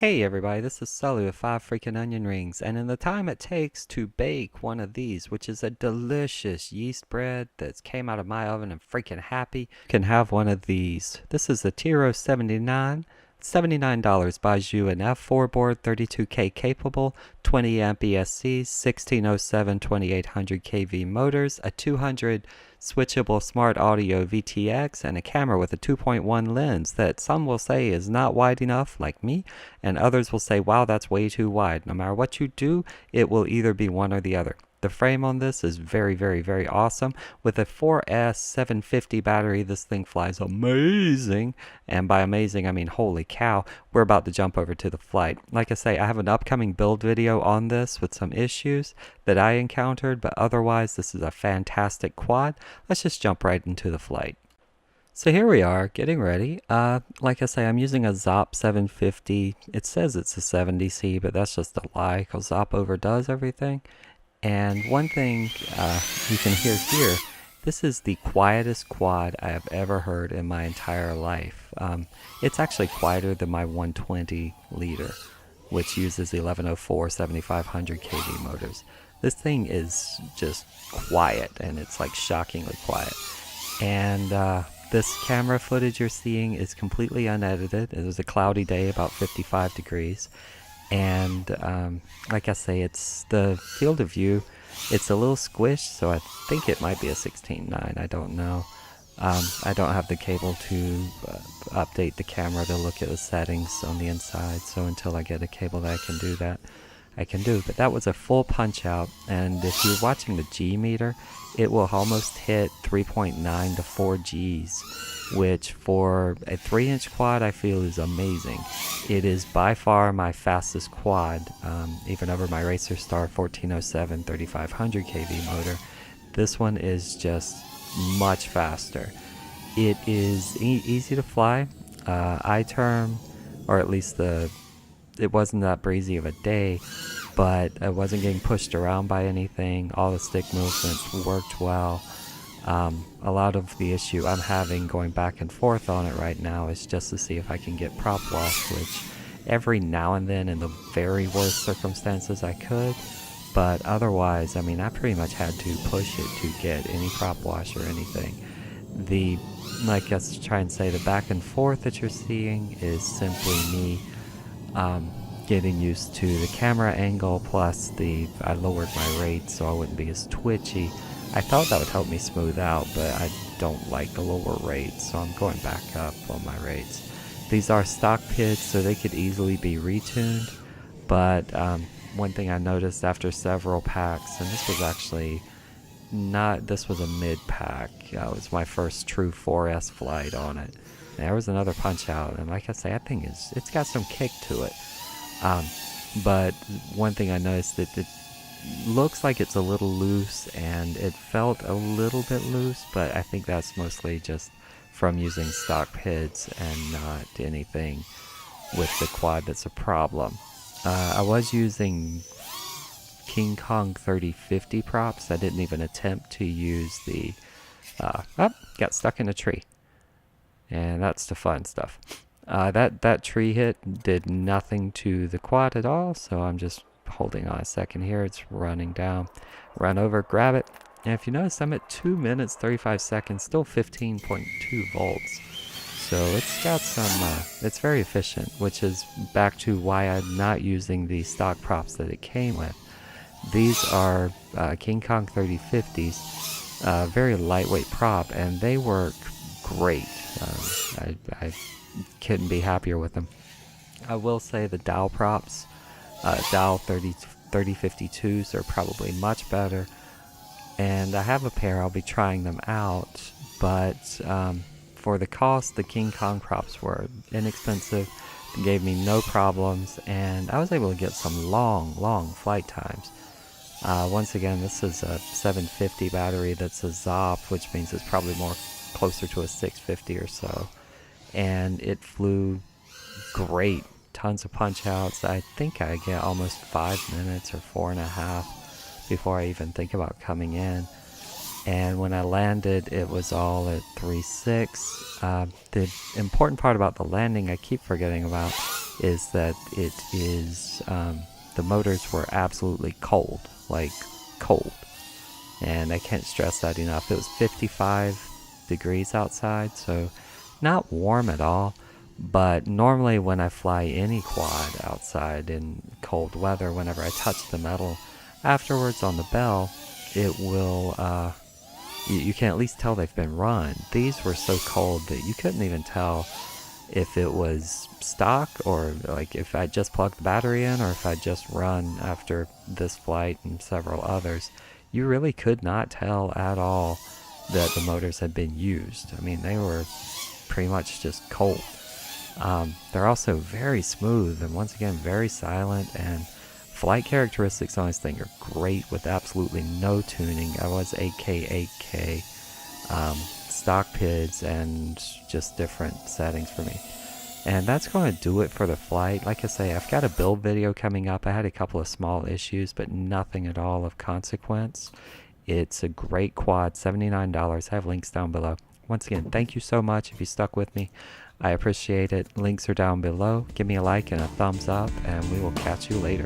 Hey everybody, this is Sully with 5 freaking onion rings, and in the time it takes to bake one of these, which is a delicious yeast bread that came out of my oven and freaking happy, you can have one of these. This is the Tyro79. $79 buys you an F4 board, 32K capable, 20 amp ESC, 1607 2800 kV motors, a 200 switchable smart audio VTX, and a camera with a 2.1 lens that some will say is not wide enough, like me, and others will say, wow, that's way too wide. No matter what you do, it will either be one or the other. The frame on this is very awesome. With a 4S 750 battery, this thing flies amazing. And by amazing, I mean holy cow. We're about to jump over to the flight. Like I say, I have an upcoming build video on this with some issues that I encountered, but otherwise, this is a fantastic quad. Let's just jump right into the flight. So here we are, getting ready. Like I say, I'm using a ZOP 750. It says it's a 70C, but that's just a lie, because ZOP overdoes everything. And one thing you can hear here, this is the quietest quad I have ever heard in my entire life. It's actually quieter than my 120 liter, which uses 1104 7500 kV motors. This thing is just quiet, and it's like shockingly quiet. And this camera footage you're seeing is completely unedited. It was a cloudy day, about 55 degrees. And like I say, it's the field of view. It's a little squished, so I think it might be a 16.9. I don't know. I don't have the cable to update the camera to look at the settings on the inside, so until I get a cable that I can do that, I can do. But that was a full punch out, and if you're watching the G meter, it will almost hit 3.9 to 4 Gs, which for a 3-inch quad I feel is amazing. It is by far my fastest quad, even over my Racer Star 1407 3500 kV motor. This one is just much faster. It is easy to fly. I-term, or at least it wasn't that breezy of a day, but I wasn't getting pushed around by anything. All the stick movements worked well. A lot of the issue I'm having going back and forth on it right now is just to see if I can get prop wash, which every now and then in the very worst circumstances I could, but otherwise, I mean, I pretty much had to push it to get any prop wash or anything. Like I try and say, the back and forth that you're seeing is simply me getting used to the camera angle, plus I lowered my rate so I wouldn't be as twitchy. I thought that would help me smooth out, but I don't like the lower rates, so I'm going back up on my rates. These are stock PIDs, so they could easily be retuned, but one thing I noticed after several packs, and this was actually this was a mid-pack, it was my first true 4S flight on it. There was another punch out, and like I say, I think it's got some kick to it. But one thing I noticed, that it looks like it's a little loose, and it felt a little bit loose, but I think that's mostly just from using stock PIDs and not anything with the quad that's a problem. I was using King Kong 3050 props. I didn't even attempt to use the got stuck in a tree, and that's the fun stuff. That tree hit did nothing to the quad at all, so I'm just holding on a second here. It's running down. Run over, grab it. And if you notice, I'm at 2 minutes 35 seconds, still 15.2 volts. So it's got some, it's very efficient, which is back to why I'm not using the stock props that it came with. These are King Kong 3050s, very lightweight prop, and they work great. I couldn't be happier with them. I will say the Dow props, Dow 3052s are probably much better, and I have a pair. I'll be trying them out, but for the cost, the King Kong props were inexpensive. They gave me no problems, and I was able to get some long flight times. Once again, this is a 750 battery that's a ZOP, which means it's probably more closer to a 650 or so. And it flew great. Tons of punch outs. I think I get almost 5 minutes or 4.5 before I even think about coming in. And when I landed, it was all at 3.6. The important part about the landing I keep forgetting about is that it is, the motors were absolutely cold, like cold. And I can't stress that enough. It was 55 degrees outside, so not warm at all. But normally when I fly any quad outside in cold weather, whenever I touch the metal afterwards on the bell, it will, you can at least tell they've been run. These were so cold that you couldn't even tell if it was stock, or like if I just plugged the battery in, or if I just run after this flight and several others. You really could not tell at all that the motors had been used. I mean, they were pretty much just cold. They're also very smooth and once again very silent, and flight characteristics on this thing are great with absolutely no tuning. I was 8K, 8K, stock PIDs, and just different settings for me. And that's going to do it for the flight. Like I say, I've got a build video coming up. I had a couple of small issues, but nothing at all of consequence. It's a great quad, $79. I have links down below. Once again, thank you so much if you stuck with me. I appreciate it. Links are down below. Give me a like and a thumbs up, and we will catch you later.